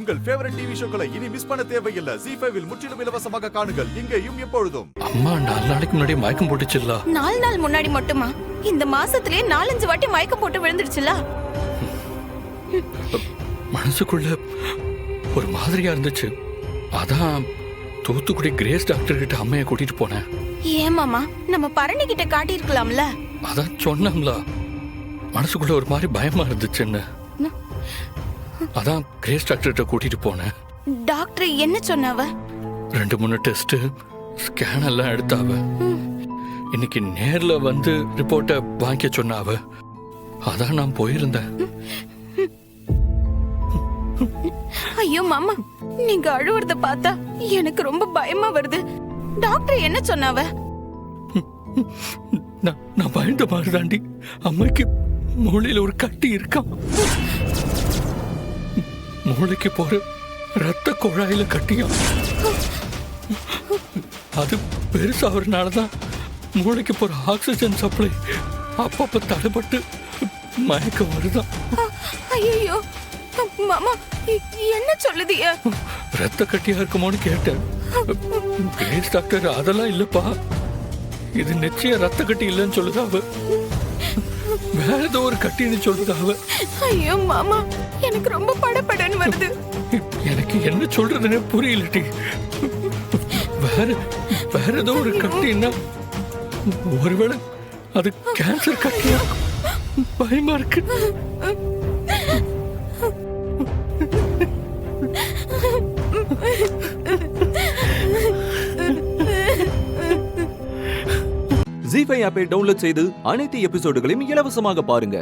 உங்கள் favourite TV ஷோக்களை இனி miss பண்ண தேவையில்லை. ZEE5 இல் முற்றிலும் இலவசமாக காணுங்கள். இங்கேயும் எப்பொழுதும். அம்மா 4 நாளைக்கு முன்னாடி மயக்கம் போட்டுச்சுல்ல. 4 நாள் முன்னாடி மட்டுமா? இந்த மாசத்திலே 4-5 வாட்டி மயக்கம் போட்டு விழுந்துடுச்சுல. மனசுக்குள்ள ஒரு மாதிரியா இருந்துச்சு. அதான் தூத்துக்குடி கிரேஸ் டாக்டர் கிட்ட அம்மையை கூட்டிட்டு போனேன். ஏன் மாமா, நம்ம பரணி கிட்ட காட்டி இருக்கலாம்ல. அதான் சொன்னோம்ல, மனசுக்குள்ள ஒரு மாதிரி பயமா இருந்துச்சுன்னு. அதான் கிரேஸ் டாக்டர் கிட்ட கூட்டிட்டு போனேன். டாக்டர் என்ன சொன்னாவ? 2-3 டெஸ்ட் ஸ்கேன் எல்லாம் எடுத்தாவ. இன்னைக்கு நேர்ல வந்து ரிப்போர்ட்டை வாங்கிக்க சொன்னாவ. அதான் நான் போயிருந்தேன். ஐயோ மாமா, நீங்க அழுவுறத பார்த்தா எனக்கு ரொம்ப பயமா வருது. டாக்டர் என்ன சொன்னாவ? நான் பயந்த மாதிரி தாண்டி. அம்மைக்கு மூளையில ஒரு கட்டி இருக்கான். மூளைக்கு போற ரத்த குழாயில கட்டியா. அது பெருசாகிறதுனாலதான் மூளைக்கு போற ஆக்சிஜன் சப்ளை அப்பப்ப தடைப்பட்டு மயக்கம் வருதான். ஐயோ மாமா, என்ன சொல்லுதிய? ரத்த கட்டியா இருக்குமோன்னு கேட்டேன். கிரேஸ் டாக்டர் அதெல்லாம் இல்லப்பா, இது நிச்சயம் ரத்த கட்டி இல்லைன்னு சொல்லுதா அவ. வேற ஏதோ ஒரு கட்டின்னு சொல்லுதா அவ. ஐயோ மாமா, எனக்கு ரொம்ப படபடன்னு வருது. எனக்கு என்ன சொல்றதுன்னு புரியலட்டி. வேற ஏதோ ஒரு கட்டின்னா ஒருவேளை அது கேன்சர் கட்டியா? பயமா இருக்கு. ZEE5 ஆப்பை டவுன்லோட் செய்து அனைத்து எபிசோடுகளையும் இலவசமாக பாருங்க.